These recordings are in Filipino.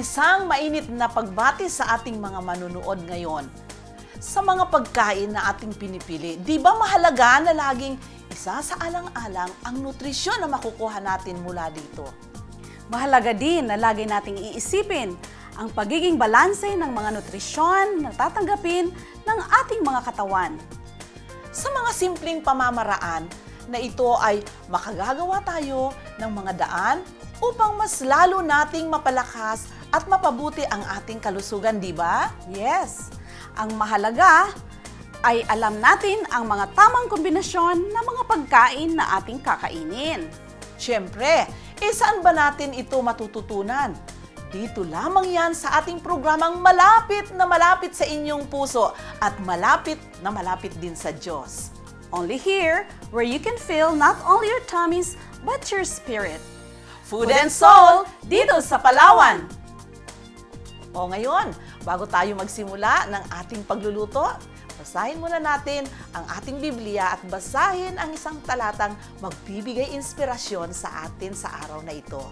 Isang mainit na pagbati sa ating mga manunood ngayon. Sa mga pagkain na ating pinipili, di ba mahalaga na laging isa sa alang-alang ang nutrisyon na makukuha natin mula dito? Mahalaga din na lagi nating iisipin ang pagiging balanse ng mga nutrisyon na tatanggapin ng ating mga katawan. Sa mga simpleng pamamaraan na ito ay makagagawa tayo ng mga daan upang mas lalo nating mapalakas at mapabuti ang ating kalusugan, di ba? Yes! Ang mahalaga ay alam natin ang mga tamang kombinasyon ng mga pagkain na ating kakainin. Siyempre, saan ba natin ito matututunan? Dito lamang yan sa ating programang malapit na malapit sa inyong puso at malapit na malapit din sa Diyos. Only here, where you can fill not only your tummies, but your spirit. Food and Soul, dito sa Palawan! O ngayon, bago tayo magsimula ng ating pagluluto, basahin muna natin ang ating Biblia at basahin ang isang talatang magbibigay inspirasyon sa atin sa araw na ito.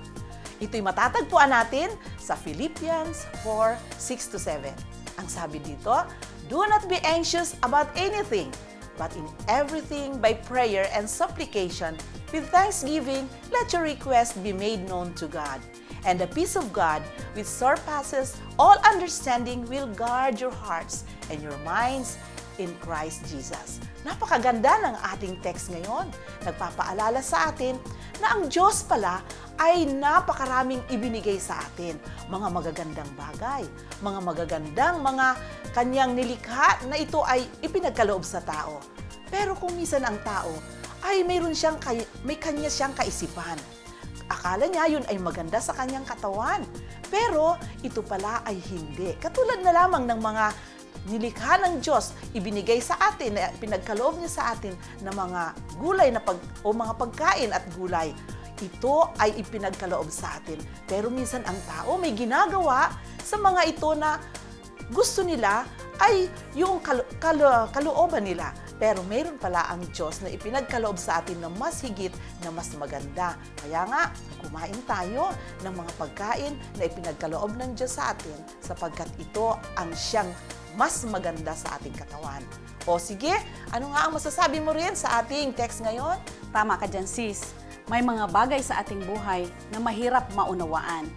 Ito'y matatagpuan natin sa Philippians 4:6-7. Ang sabi dito, "Do not be anxious about anything, but in everything by prayer and supplication, with thanksgiving, let your request be made known to God. And the peace of God, which surpasses all understanding, will guard your hearts and your minds in Christ Jesus." Napakaganda ng ating text ngayon. Nagpapaalala sa atin na ang Diyos pala ay napakaraming ibinigay sa atin. Mga magagandang bagay, mga magagandang mga kanyang nilikha na ito ay ipinagkaloob sa tao. Pero kung minsan ang tao ay may kanya siyang kaisipan. Akala niya yun ay maganda sa kanyang katawan. Pero ito pala ay hindi. Katulad na lamang ng mga nilikha ng Diyos, ibinigay sa atin, pinagkaloob niya sa atin na mga gulay o mga pagkain at gulay. Ito ay ipinagkaloob sa atin. Pero minsan ang tao may ginagawa sa mga ito na gusto nila ay yung kalooban nila. Pero mayroon pala ang Diyos na ipinagkaloob sa atin na mas higit, na mas maganda. Kaya nga, kumain tayo ng mga pagkain na ipinagkaloob ng Diyos sa atin sapagkat ito ang siyang mas maganda sa ating katawan. O sige, ano nga ang masasabi mo rin sa ating text ngayon? Tama ka dyan, sis. May mga bagay sa ating buhay na mahirap maunawaan.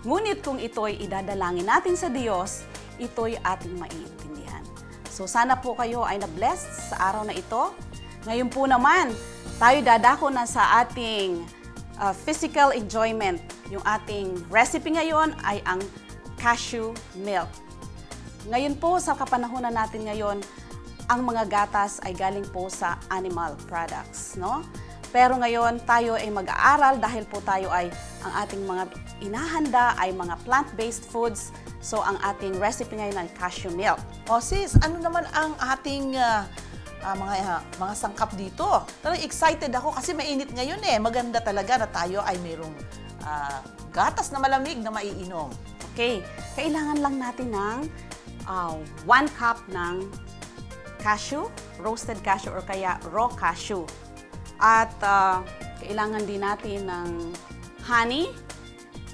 Ngunit kung ito'y idadalangin natin sa Diyos, ito'y ating maiintindihan. So sana po kayo ay na-blessed sa araw na ito. Ngayon po naman, tayo dadako na sa ating physical enjoyment. Yung ating recipe ngayon ay ang cashew milk. Ngayon po, sa kapanahunan natin ngayon, ang mga gatas ay galing po sa animal products, no? Pero ngayon, tayo ay mag-aaral dahil po tayo ay, ang ating mga inahanda ay mga plant-based foods. So, ang ating recipe ngayon ay cashew milk. O sis, ano naman ang ating mga sangkap dito? Talagang excited ako kasi mainit ngayon eh. Maganda talaga na tayo ay mayroong gatas na malamig na maiinom. Okay, kailangan lang natin ng 1 cup ng cashew, roasted cashew or kaya raw cashew. At kailangan din natin ng honey,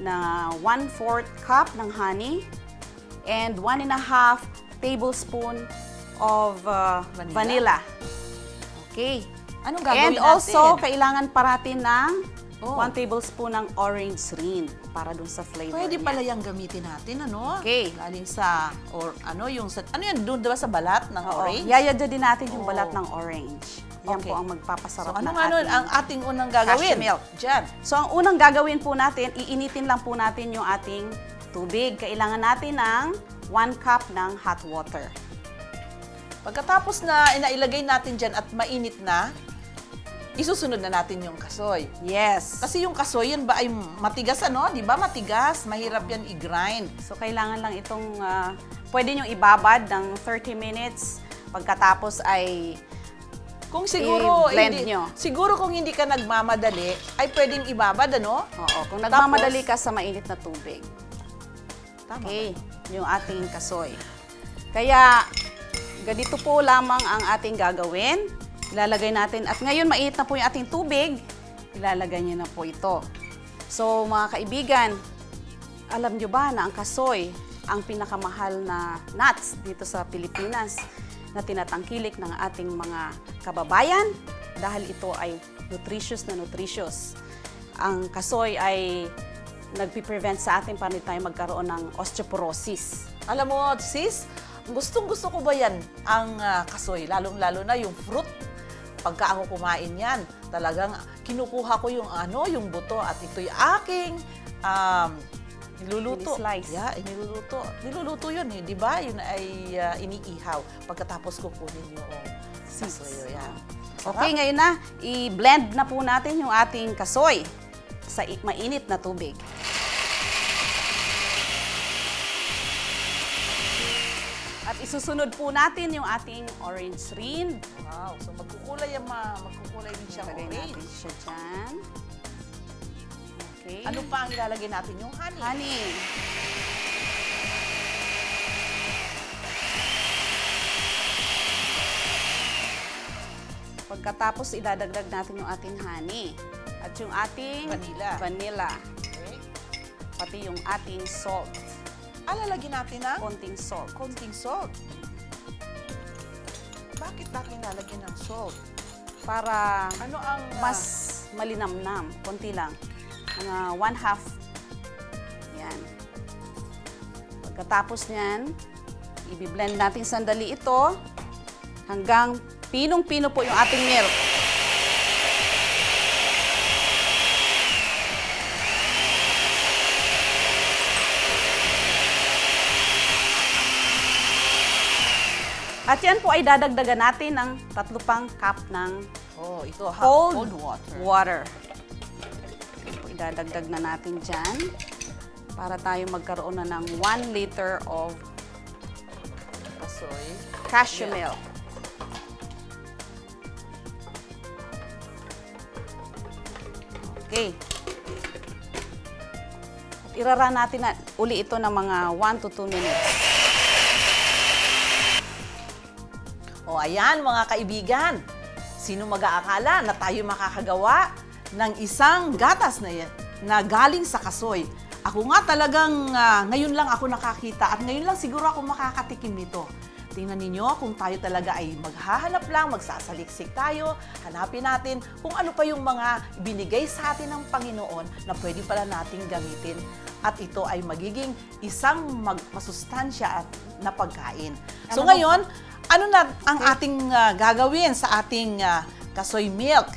na 1/4 cup ng honey, and 1.5 tablespoon of vanilla. Okay. Anong gagawin natin? And also, natin? kailangan parating ng 1 tablespoon ng orange rin para dun sa flavor Pwede niya. pala yung gamitin natin, ano? Okay. Galing sa, ano yan, doon diba sa balat ng orange? Yayadya din natin yung balat ng orange. Yan Okay. po ang magpapasarap So, ng ang ating unang gagawin? cashew milk. Diyan. So, ang unang gagawin po natin, iinitin lang po natin yung ating tubig. Kailangan natin ng 1 cup ng hot water. Pagkatapos na inailagay natin dyan at mainit na, isusunod na natin yung kasoy. Yes. Kasi yung kasoy, yan ba ay matigas, ano? Di ba matigas? Mahirap yan i-grind. So, kailangan lang itong, pwede nyo ibabad ng 30 minutes. Pagkatapos ay Kung siguro, i-blend nyo. Siguro kung hindi ka nagmamadali, ay pwedeng ibabad, ano? Oo, kung nagmamadali ka sa mainit na tubig. Tama Okay, yung ating kasoy. Kaya, ganito po lamang ang ating gagawin. Ilalagay natin, at ngayon mainit na po yung ating tubig, ilalagay niyo na po ito. So, mga kaibigan, Alam nyo ba na ang kasoy, ang pinakamahal na nuts dito sa Pilipinas na tinatangkilik ng ating mga kababayan dahil ito ay nutritious na nutritious. Ang kasoy ay nagpiprevent sa atin para hindi tayo magkaroon ng osteoporosis. Alam mo, sis, gustong-gusto ko ba yan ang kasoy, lalong-lalo na yung fruit. Pagka ako kumain yan, talagang kinukuha ko yung yung buto at ito'y aking niluluto. Ini-slice. Yeah, niluluto. Niluluto yun, di ba? Yun ay iniihaw. Pagkatapos kukunin yung kasoy. Yan. Okay, ngayon na, i-blend na po natin yung ating kasoy sa mainit na tubig. At isusunod po natin yung ating orange rind. Wow, so magkukulay din siya Lagay natin orange. siya dyan. Okay. Ano pa ang ilalagay natin? Yung honey. Honey. Pagkatapos, idadagdag natin yung ating honey. At yung ating vanilla. Okay. Pati yung ating salt. Lalagyan natin ng Konting salt. konting salt. Bakit natin lalagyan ng salt? Para Ano ang mas malinamnam. Konti lang. Mga 1/2. Yan. Pagkatapos niyan, i-blend natin sandali ito hanggang pinong-pino po yung ating milk. At yan po ay dadagdagan natin ng 3 pang cup ng ito cold water. water. Yan po, idadagdag na natin dyan para tayo magkaroon na ng 1 liter of Kasoy. cashew Yeah. milk. Okay. At irara natin na uli ito ng mga 1 to 2 minutes. Ayan mga kaibigan. Sino mag-aakala na tayo makakagawa ng isang gatas na galing sa kasoy? Ako nga talagang ngayon lang ako nakakita at ngayon lang siguro ako makakatikim nito. Tingnan ninyo kung tayo talaga ay maghahanap lang, magsasaliksik tayo, hanapin natin kung ano pa yung mga binigay sa atin ng Panginoon na pwede pala nating gamitin. At ito ay magiging isang masustansya at na pagkain. So ngayon, ano na ang ating gagawin sa ating kasoy milk?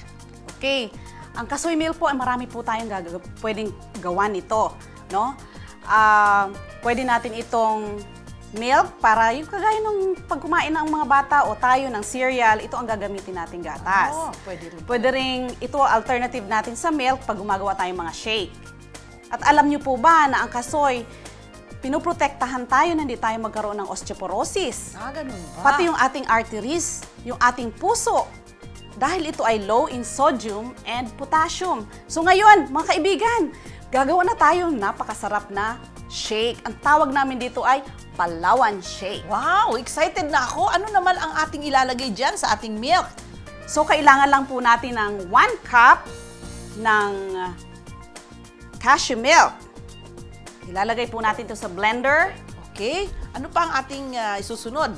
Okay. Ang kasoy milk po ay marami po tayong pwedeng gawa nito, no? Pwede natin itong milk para yung kagaya ng pag kumain ng mga bata o tayo ng cereal, ito ang gagamitin nating gatas. Pwede rin. Pwede rin ito alternative natin sa milk pag gumagawa tayong mga shake. At alam niyo po ba na ang kasoy, pinoprotektahan tayo na hindi tayo magkaroon ng osteoporosis. Ganun ba? Pati yung ating arteries, yung ating puso. Dahil ito ay low in sodium and potassium. So ngayon, mga kaibigan, gagawa na tayo napakasarap na shake. Ang tawag namin dito ay Palawan Shake. Wow! Excited na ako. Ano naman ang ating ilalagay dyan sa ating milk? So kailangan lang po natin ng 1 cup ng cashew milk. Ilalagay po natin ito sa blender. Okay. Ano pa ang ating isusunod?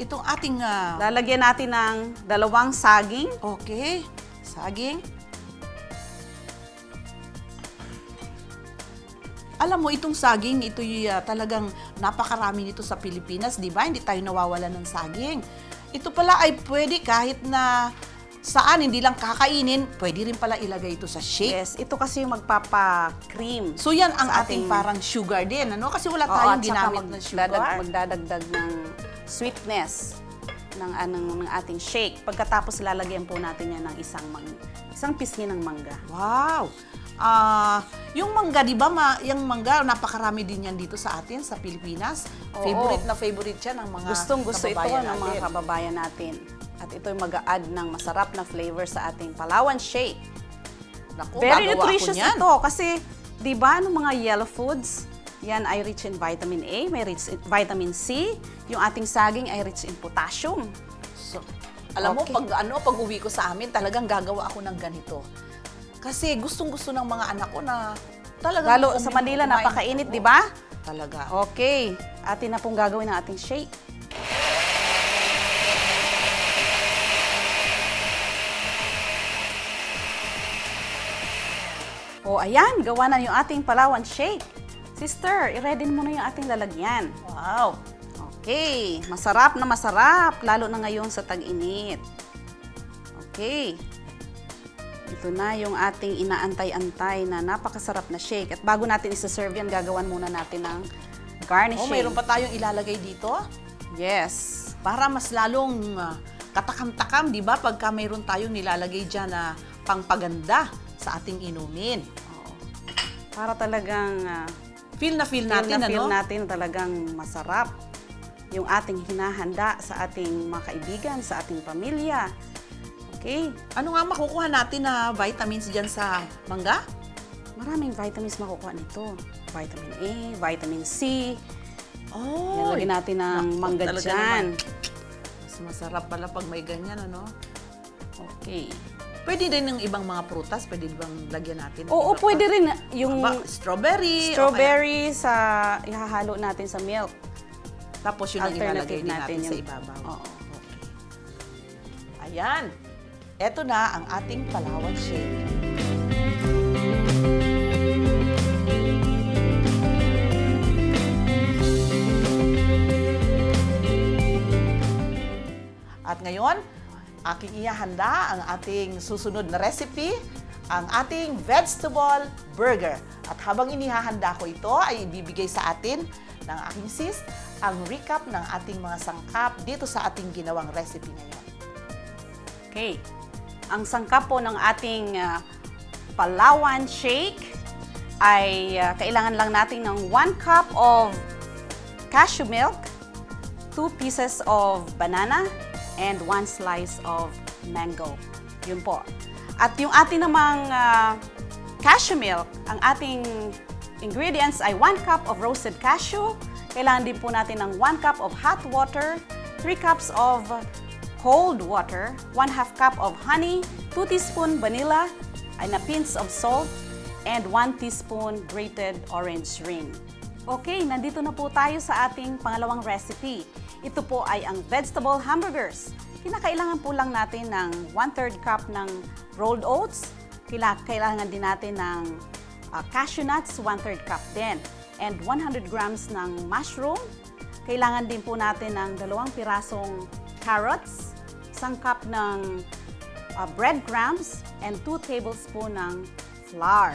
Itong ating... Lalagyan natin ng 2 saging. Okay. Saging. Alam mo, itong saging, ito'y talagang napakarami nito sa Pilipinas, di ba? Hindi tayo nawawala ng saging. Ito pala ay pwede kahit na saan, hindi lang kakainin, pwede rin pala ilagay ito sa shake. Yes, ito kasi yung magpapa-cream. So yan ang ating parang sugar din, ano? Kasi wala tayong ginamit na sugar. Magdadagdag ng sweetness ng ating shake. Pagkatapos lalagyan po natin yan ng isang pisngi ng mangga. Wow! Yung mangga, di ba? Yung mangga, napakarami din yan dito sa atin, sa Pilipinas. Oo. Favorite na favorite yan ng mga Gustong-gusto ito kababayan ng mga natin. kababayan natin. At ito'y mag-a-add ng masarap na flavor sa ating Palawan Shake. Naku, Very gagawa ako nutritious niyan. ito kasi, di ba, ng mga yellow foods, yan ay rich in vitamin A, may rich in vitamin C. Yung ating saging ay rich in potassium. So, alam mo, Okay. pag uwi ko sa amin, talagang gagawa ako ng ganito. Kasi gustong-gusto ng mga anak ko na talaga. Lalo sa Manila, napakainit, di ba? Talaga. Okay, atin na pong gagawin ang ating shake. O ayan, gawa na yung ating Palawan shake. Sister, i-ready mo na yung ating lalagyan. Wow. Okay, masarap na masarap, lalo na ngayon sa tag-init. Okay. Ito na yung ating inaantay-antay na napakasarap na shake. At bago natin isa-serve yan, gagawan muna natin ng garnishing. Oh, mayroon pa tayong ilalagay dito? Yes. Para mas lalong katakam-takam, di ba? Pagka mayroon tayong nilalagay dyan na pangpaganda sa ating inumin. Oo. Para talagang feel natin, feel ano? natin talagang masarap yung ating hinahanda sa ating mga kaibigan, sa ating pamilya. Okay? Ano nga makukuha natin na vitamins dyan sa mangga? Maraming vitamins makukuha nito. Vitamin A, vitamin C. Oh, Nilagyan natin ng mangga talaga dyan. Mas masarap pala pag may ganyan, ano? Okay. Pwede din ng ibang mga prutas, pwede bang lagyan natin? Oo, Iba pa? pwede rin yung Strawberry. strawberry sa ihahalo natin sa milk. Tapos yun ang ilalagay din natin sa yung- ibabaw. Oo. Okay. Ayan. Eto na ang ating Palawan shake. At ngayon, aking ihahanda ang ating susunod na recipe, ang ating vegetable burger. At habang inihahanda ko ito, ay ibibigay sa atin ng aking sis ang recap ng ating mga sangkap dito sa ating ginawang recipe ngayon. Okay. Ang sangkap po ng ating Palawan shake ay kailangan lang natin ng 1 cup of cashew milk, 2 pieces of banana, and 1 slice of mango. Yun po. At yung ating namang cashew milk, ang ating ingredients ay 1 cup of roasted cashew. Kailangan din po natin ng 1 cup of hot water, 3 cups of cold water, 1/2 cup of honey, 2 teaspoon vanilla, and a pinch of salt, and 1 teaspoon grated orange ring. Okay, nandito na po tayo sa ating pangalawang recipe. Ito po ay ang vegetable hamburgers. Kinakailangan po lang natin ng 1/3 cup ng rolled oats. Kailangan din natin ng cashew nuts, 1/3 cup din. And 100 grams ng mushroom. Kailangan din po natin ng 2 pirasong carrots, 1 cup ng breadcrumbs, and 2 tablespoon ng flour.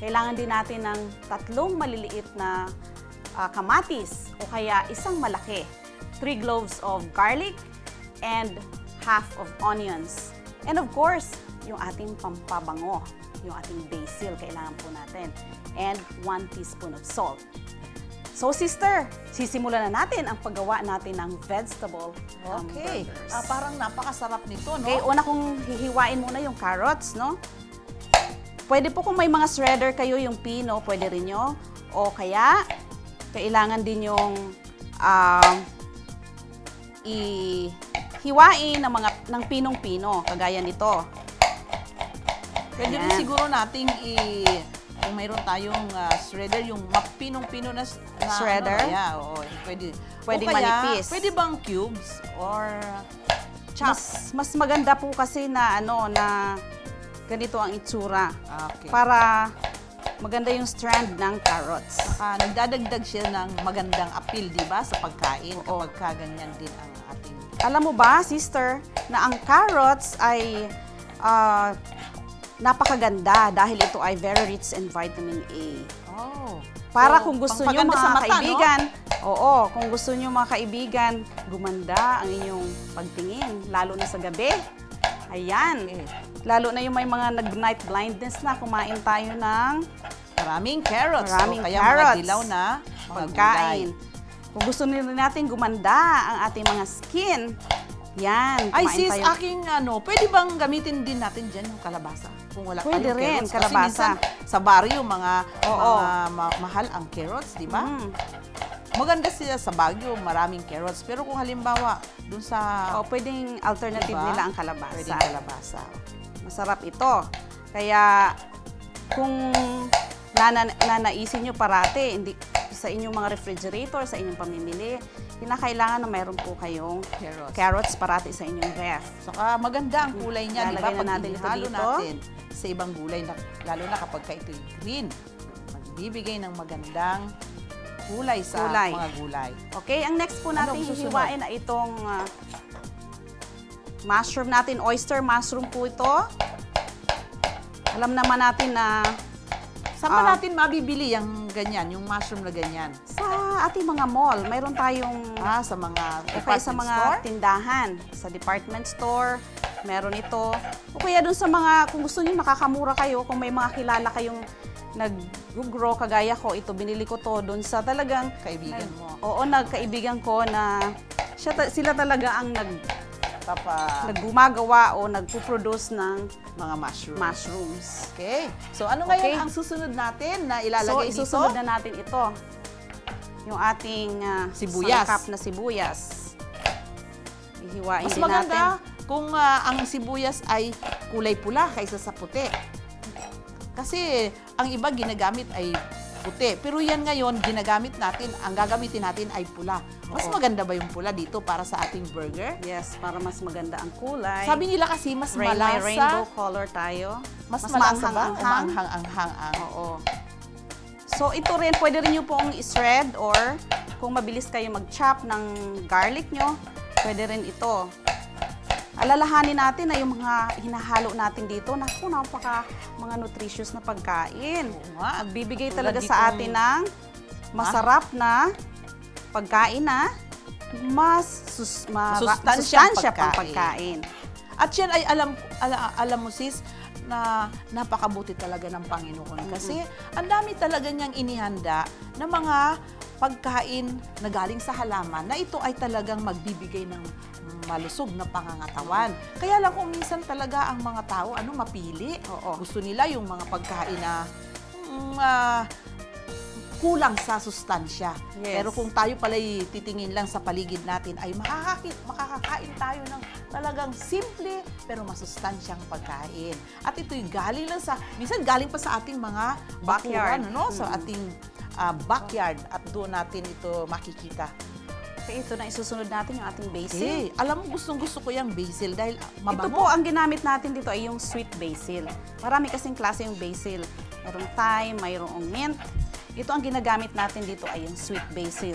Kailangan din natin ng 3 maliliit na kamatis o kaya 1 malaki, 3 cloves of garlic, and 1/2 of onions. And of course, yung ating pampabango, yung ating basil, kailangan po natin. And 1 teaspoon of salt. So sister, sisimulan na natin ang paggawa natin ng vegetable Okay. hamburgers. Parang napakasarap nito, no? Okay, una kong hihiwain muna yung carrots, no? Pwede po kung may mga shredder kayo, yung pino, pwede rin nyo. O kaya, kailangan din yung hiwain ng pinong-pino, kagaya nito. Pwede rin Ayan. siguro nating kung mayroon tayong shredder, yung pinong-pino na Shredder? Ano, yeah, oo, pwede. Pwedeng O kaya, manipis. pwede bang cubes or chops? Mas maganda po kasi na ganito ang itsura. Okay. Para maganda yung strand ng carrots. Nagdadagdag siya ng magandang appeal, di ba, sa pagkain Oo. kapag ganyan din ang ating... Alam mo ba, sister, na ang carrots ay napakaganda dahil ito ay very rich in vitamin A. Oh. Para So, kung gusto nyo pampaganda mga sa mata, kaibigan, oo, kung gusto nyo mga kaibigan, gumanda ang inyong pagtingin, lalo na sa gabi. Ayan. Okay. Lalo na yung may mga nag-night blindness na, kumain tayo ng Maraming carrots. Maraming kaya carrots. mga dilaw na mga pagkain. gulay. Kung gusto nila natin gumanda ang ating mga skin, yan, Ay kumain sis, tayo. aking pwede bang gamitin din natin dyan yung kalabasa? Kung wala Pwede tayong rin, carrots. kalabasa. Kasi minsan, sa baryo, Oo. mahal ang carrots, di ba? Mm. Maganda sila sa Baguio, maraming carrots. Pero kung halimbawa, dun sa... O, pwedeng alternative Diba? nila ang kalabasa. Pwedeng kalabasa. Masarap ito. Kaya kung nanaisin nyo parati, hindi sa inyong mga refrigerator, sa inyong pamimili, kinakailangan na mayroon po kayong carrots parati sa inyong ref. Saka maganda ang kulay niya, di ba? Lalagay na Pag natin ito inihalo dito. natin sa ibang gulay, lalo na kapag ito'y green, magbibigay ng magandang kulay sa mga gulay. Okay, ang next po natin susunod? hihiwain ay itong mushroom natin, oyster mushroom po ito. Alam naman natin na Saan pa natin mabibili yung ganyan, yung mushroom na ganyan? sa ating mga mall, mayroon tayong Sa mga o kaya sa mga store? tindahan, sa department store, meron ito. O kaya dun sa mga, kung gusto niyo makakamura kayo, kung may mga kilala kayong nag-grow kagaya ko, ito, binili ko to dun sa talagang Kaibigan mo. Oo, nagkaibigan ko na sila talaga ang Papa, naggumagawa o nagpo-produce ng mga mushroom. mushrooms. Okay. So ano ngayon ang susunod natin na So, ilalagay dito? isusunod na natin ito. Yung ating Sibuyas. sangkap na sibuyas. Ihiwain Mas din maganda natin. kung ang sibuyas ay kulay pula kaysa sa puti. Kasi ang iba ginagamit ay puti. Pero yan ngayon, ginagamit natin, ang gagamitin natin ay pula. Mas maganda ba yung pula dito para sa ating burger? Yes, para mas maganda ang kulay. Sabi nila kasi mas May malasa. rainbow color tayo. Mas malasa ba? maanghang-anghang. Umaanghang-anghang. Oo. So, ito rin, pwede rin nyo pong i-shred or kung mabilis kayo mag-chop ng garlic nyo, pwede rin ito. Alalahanin natin na yung mga hinahalo natin dito, naku, napaka mga nutritious na pagkain. Oo nga. Magbibigay Tulad talaga sa atin ng masarap na pagkain na masustansya pang pagkain. At yan ay alam mo sis, na napakabuti talaga ng Panginoon. Kasi ang dami talaga niyang inihanda na mga pagkain na galing sa halaman na ito ay talagang magbibigay ng malusog na pangangatawan. Kaya lang kung minsan talaga ang mga tao, mapili. Gusto nila yung mga pagkain na kulang sa sustansya. Yes. Pero kung tayo pala'y titingin lang sa paligid natin, ay makakakain tayo ng talagang simple pero masustansyang pagkain. At ito'y galing lang minsan galing pa sa ating mga Backyard. bakuran, sa ating backyard. At doon natin ito makikita. Okay, ito na isusunod natin yung ating basil. Okay. Alam mo, gustong-gusto ko yung basil dahil mabango. Ito po, ang ginamit natin dito ay yung sweet basil. Marami kasing klase yung basil. Mayroong thyme, mayroong mint. Ito ang ginagamit natin dito ay yung sweet basil.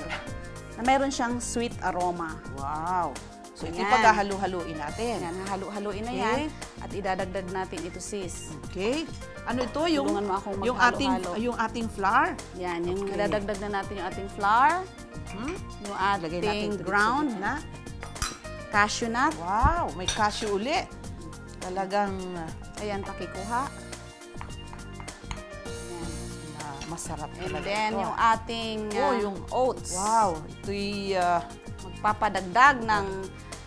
Na mayroon siyang sweet aroma. Wow! So, ito Ayan. paghahalu-haluin natin. Yan, halu-haluin na Okay. yan. At idadagdag natin ito, sis. Okay. Ano ito? Tulungan mo akong yung maghalo-halo. yung ating flour. Yan, yung Okay. idadagdag na natin yung ating flour, yung Lagay natin ating ito dito ground sa gitna. cashew nut. Wow! May cashew uli. Talagang Ayan, pakikuha. Ayan. masarap And talaga then, ito. yung ating yung oats. Wow! Ito'y Magpapadagdag ng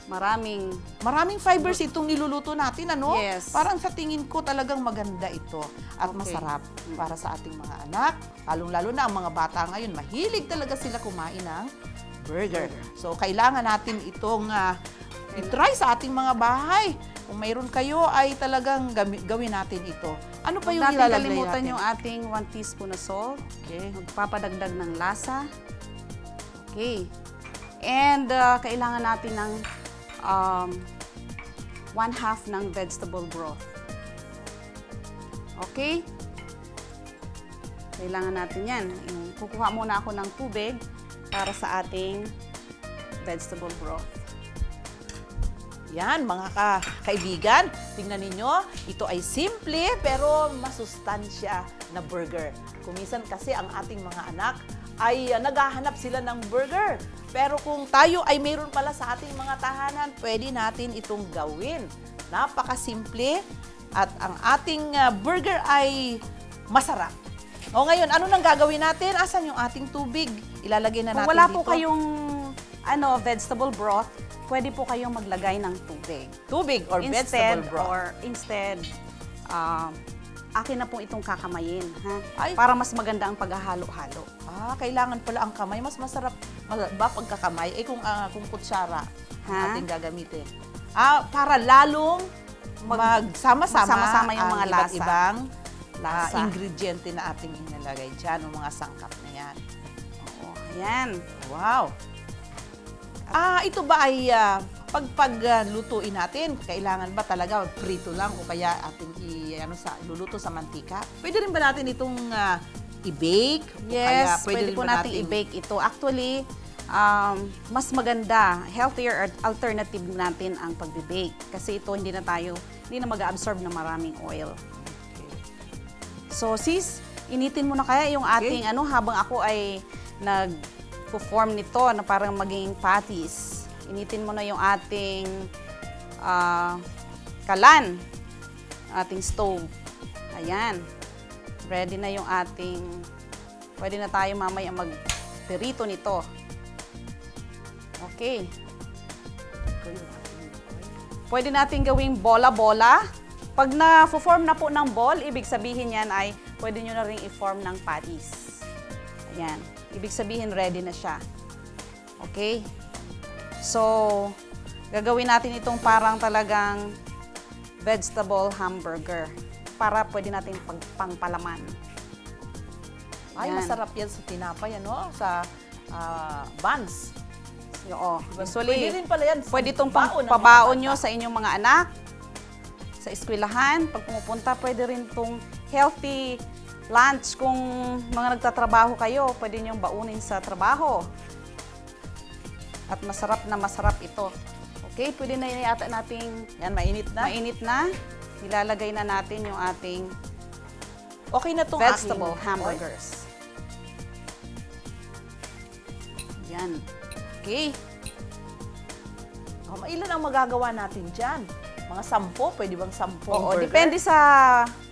maraming fibers itong niluluto natin, ano? Yes. Parang sa tingin ko talagang maganda ito at Okay. masarap para sa ating mga anak. Lalong-lalo na ang mga bata ngayon, mahilig talaga sila kumain ng burger. So, kailangan natin itong i-try sa ating mga bahay. Kung mayroon kayo, ay talagang gawin natin ito. Ano pa Huwag yung natin ilalagay kalimutan natin? yung ating 1 teaspoon na salt. Okay. Magpapadagdag ng lasa. Okay. And kailangan natin ng 1/2 ng vegetable broth. Okay? Kailangan natin yan. Kukuha muna ako ng tubig para sa ating vegetable broth. Yan, mga kaibigan, tingnan ninyo, ito ay simple pero masustansya na burger. Kumisan kasi ang ating mga anak ay naghahanap sila ng burger. Pero kung tayo ay mayroon pala sa ating mga tahanan, pwede natin itong gawin. Napakasimple at ang ating burger ay masarap. O ngayon, ano nang gagawin natin? Asan yung ating tubig? Ilalagay na natin Kung wala dito. po kayong vegetable broth, pwede po kayong maglagay ng tubig. Tubig or vegetable broth. Instead, akin na po itong kakamayin. Ha? Ay. Para mas maganda ang paghahalo-halo. Kailangan pala ang kamay. Mas masarap ba pagkakamay? Kung kutsara ang Ha? ating gagamitin. Para lalong magsama-sama yung mga ang lasa. iba't ibang Lasa. ingrediente na ating inilagay dyan, o mga sangkap na yan. Oo, ayan. Wow! Ito ba ay paglutuin natin, kailangan ba talaga prito lang o kaya ating luluto sa mantika? Pwede rin ba natin itong i-bake? Yes, o kaya pwede rin po ba natin i-bake ito. Actually, mas maganda, healthier alternative natin ang pagbe-bake. Kasi ito hindi na mag-absorb ng maraming oil. Okay. So sis, initin mo na kaya yung ating habang ako ay nag-form nito na parang maging patties. Initin mo na yung ating kalan, ating stove. Ayan. Ready na yung ating, pwede na tayo mamaya mag-perito nito. Okay. Pwede natin gawing bola-bola. Pag na-form na po ng ball, ibig sabihin yan ay pwede nyo na rin i-form ng patties. Ayan. Ibig sabihin ready na siya. Okay? So, gagawin natin itong parang talagang vegetable hamburger para pwede natin pangpalaman. Ay, Ayan. masarap yan sa tinapay, sa buns. Oo. Usually, Pwede rin pala yan. pwede itong baon ng mga pabaon bata. nyo sa inyong mga anak, sa eskwelahan. Pag pumupunta, pwede rin itong healthy lunch. Kung mga nagtatrabaho kayo, pwede nyong baunin sa trabaho. At masarap na masarap ito. Okay, pwede na yata nating Yan, mainit na. mainit na. Ilalagay na natin yung ating Okay na itong vegetable aking hamburgers. Yan. Okay. Ilan ang magagawa natin dyan? Mga 10? Pwede bang 10 Oo, burger? depende sa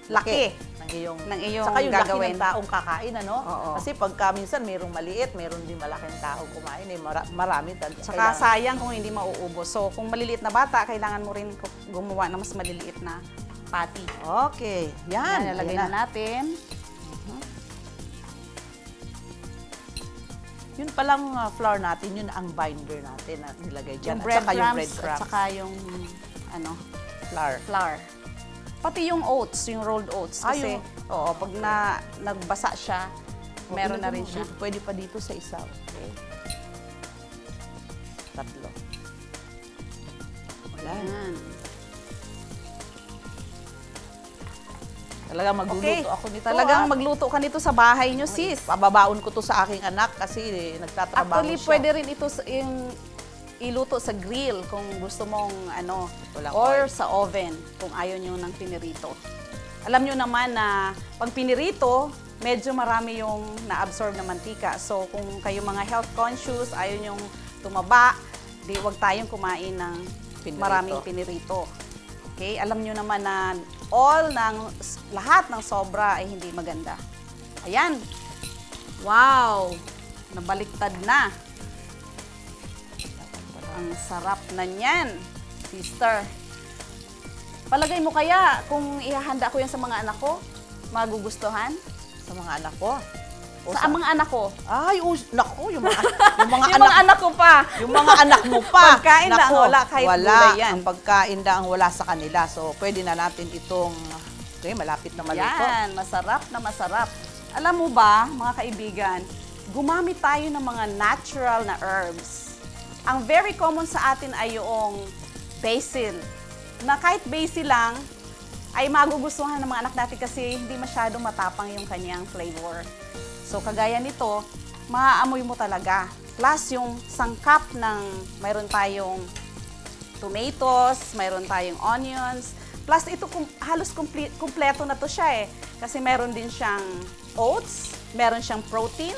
laki. ng iyong Saka yung gagawin. laki ng taong kakain, Oo. Kasi pagka minsan mayroong maliit, mayroon din malaking tao kumain. Marami. Saka sayang kung hindi mauubos. So, kung maliliit na bata, kailangan mo rin gumawa ng mas maliliit na patty. Okay. Yan. Yan, nalagay Ayan na natin. Yun palang flour natin, yun ang binder natin na nilagay dyan. Yung At saka yung breadcrumbs, breadcrumbs. at saka yung flour. flour. Pati yung oats, yung rolled oats. Kasi, yung- pag nagbasa siya, meron na rin siya. Pwede pa dito sa isa. Okay. 3. Wala. Yan. Talagang magluluto ako nito. Talagang magluto ka nito sa bahay nyo, sis. Pababaon ko to sa aking anak kasi nagtatrabaho Actually, siya. pwede rin ito iluto sa grill kung gusto mong Walang or oil. sa oven kung ayaw nyo ng pinirito. Alam nyo naman na pag pinirito, medyo marami yung na-absorb na mantika. So kung kayo mga health conscious, ayaw nyong tumaba, di wag tayong kumain ng Pinirito. maraming pinirito. Okay? Alam nyo naman na lahat ng sobra ay hindi maganda. Ayan. Wow! Nabaliktad na. Ang sarap na niyan, sister. Palagay mo kaya kung ihahanda ko yan sa mga anak ko, magugustuhan? Sa mga anak ko. Sa mga anak ko. Ay, naku, yung mga Yung mga anak ko pa. Yung mga anak mo pa. Pagkain lang, Naku, wala kahit wala. gulay yan. Ang pagkain lang ang wala sa kanila. So, pwede na natin itong, malapit na maluto. Yan, masarap na masarap. Alam mo ba, mga kaibigan, gumamit tayo ng mga natural na herbs. Ang very common sa atin ay yung basil. Na kahit basil lang, ay magugustuhan ng mga anak natin kasi hindi masyadong matapang yung kanyang flavor. So, kagaya nito, maaamoy mo talaga. Plus, yung sangkap ng mayroon tayong tomatoes, mayroon tayong onions. Plus, ito halos kumpleto na to siya eh. Kasi meron din siyang oats, meron siyang protein.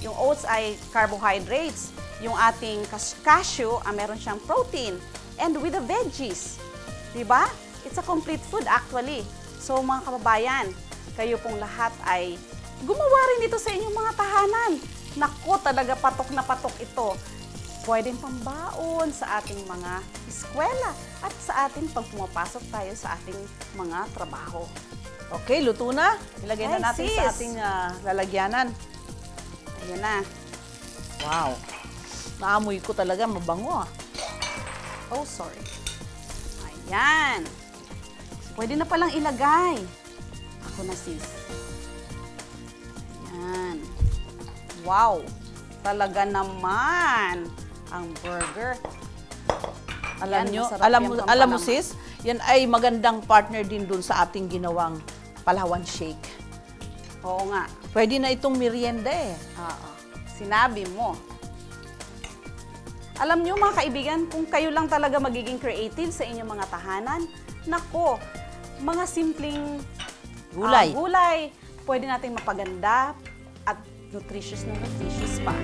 Yung oats ay carbohydrates. Yung ating cashew, meron siyang protein. And with the veggies. Diba? It's a complete food actually. So, mga kababayan, kayo pong lahat ay gumawa rin ito sa inyong mga tahanan. Naku, talaga patok na patok ito. Pwedeng pambaon sa ating mga eskwela at sa ating pag pumapasok tayo sa ating mga trabaho. Okay, luto na. Ilagay na Ay, natin sa sis. ating lalagyanan. Ayan na. Wow. Naamoy ko talaga, mabango. Oh, sorry. Ayan. Pwede na palang ilagay. Ako na, sis. Yan. Wow! Talaga naman ang burger. Alam Yan, nyo, masarap alam yung mo, pampalambot. sis, yan ay magandang partner din dun sa ating ginawang Palawan Shake. Oo nga. Pwede na itong merienda eh. Oo. Sinabi mo. Alam nyo mga kaibigan, kung kayo lang talaga magiging creative sa inyong mga tahanan, nako, mga simpleng gulay, pwede nating mapaganda at nutritious na nutritious pa.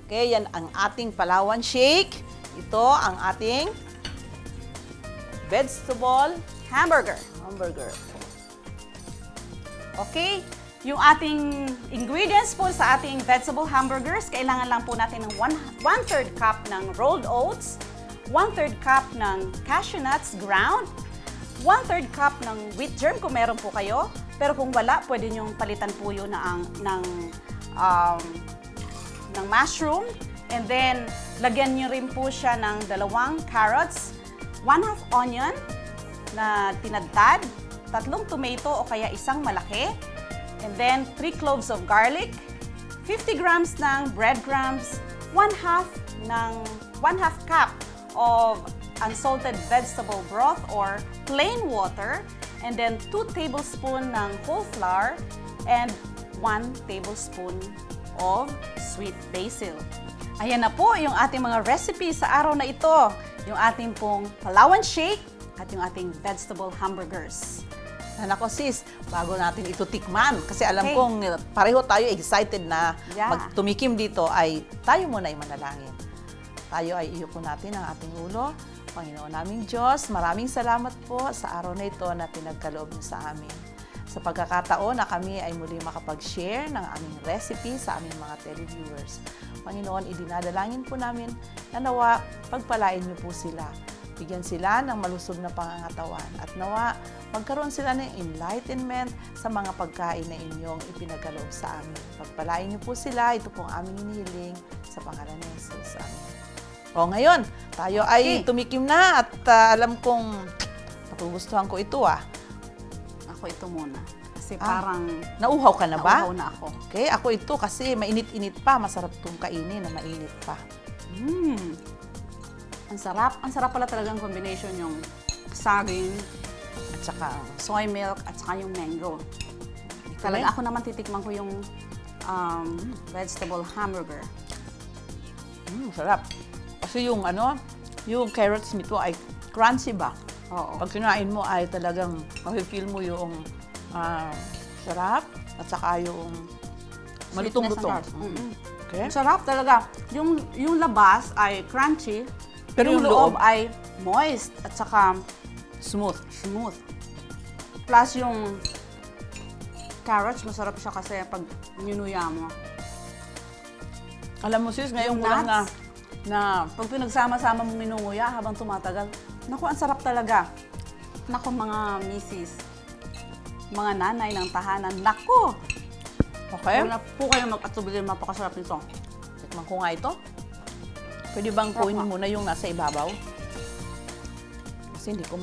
Okay, yan ang ating Palawan Shake. Ito ang ating vegetable Hamburger. hamburger. Okay? Yung ating ingredients po sa ating vegetable hamburgers, kailangan lang po natin ng 1/3 cup ng rolled oats, 1/3 cup ng cashew nuts ground, 1/3 cup ng wheat germ kung meron po kayo. Pero kung wala, pwede nyong palitan po yun ng mushroom. And then, lagyan nyo rin po siya ng 2 carrots, 1/2 onion na tinadtad, 3 tomato o kaya 1 malaki, and then 3 cloves of garlic, 50 grams ng breadcrumbs, 1/2 cup of unsalted vegetable broth or plain water, and then 2 tablespoons ng whole flour, and 1 tablespoon of sweet basil. Ayan na po yung ating mga recipe sa araw na ito. Yung ating pong Palawan Shake at yung ating vegetable hamburgers. Nako sis, bago natin ito tikman, kasi alam Okay. kong pareho tayo excited na Yeah. magtumikim dito, ay tayo muna ay manalangin. Tayo ay iyuko natin ang ating ulo. Panginoon naming Diyos, maraming salamat po sa araw na ito na pinagkaloob niyo sa amin. Sa pagkakataon na kami ay muli makapag-share ng aming recipe sa aming mga televiewers. Panginoon, idinadalangin po namin na nawa pagpalain niyo po sila. Bigyan sila ng malusog na pangangatawan at nawa magkaroon sila ng enlightenment sa mga pagkain na inyong ipinagkaloob sa amin. Pagpalain niyo po sila, ito pong aming inihiling sa pangalan ni Jesus. Amen. O ngayon, tayo ay tumikim na at alam kong nagugustuhan ko ito Ako ito muna. Kasi parang Nauhaw ka na ba? nauhaw na ako. Okay, ako ito kasi mainit-init pa. Masarap itong kainin na mainit pa. Ang sarap. Ang sarap pala talagang combination yung saging, At saka, soy milk, at saka yung mango. Talaga ako naman titikman ko yung vegetable hamburger. Sarap. Kasi yung yung carrots nito ay crunchy ba? Oo. Pag kinain mo ay talagang mafe-feel mo yung sarap at saka yung malutong-lutong. Sweetness and dark. Okay? Ang sarap talaga. Yung labas ay crunchy, Pero yung yung loob loob ay moist at saka smooth. smooth. Plus yung carrots, masarap siya kasi pag ninuya mo. Alam mo sis, ngayon Yung ko lang nuts. na Pag pinagsama-sama mong minunguya habang tumatagal, naku, ang sarap talaga. Naku, mga misis, mga nanay ng tahanan, naku! okay? Wala po kayong mag-atubili, mapakasarap nito. Tikman ko nga ito. Pwede bang kunin muna yung nasa ibabaw? Kasi hindi ko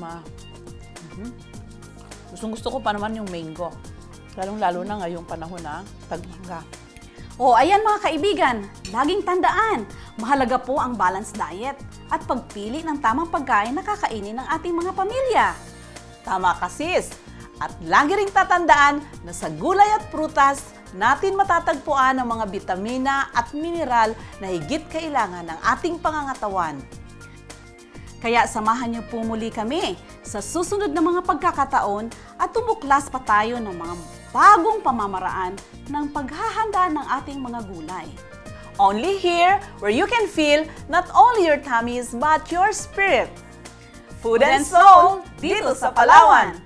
Gustong-gusto ko pa naman yung mango. Lalong-lalo na ngayong panahon na tagmangga. O, ayan mga kaibigan, laging tandaan, mahalaga po ang balanced diet at pagpili ng tamang pagkain na kakainin ng ating mga pamilya. Tama ka sis! At lagi ring tatandaan na sa gulay at prutas, natin matatagpuan ang mga bitamina at mineral na higit kailangan ng ating pangangatawan. Kaya samahan niyo po muli kami sa susunod na mga pagkakataon at tumuklas pa tayo ng mga bagong pamamaraan ng paghahanda ng ating mga gulay. Only here where you can feel not only your tummies but your spirit. Food and Soul dito sa Palawan.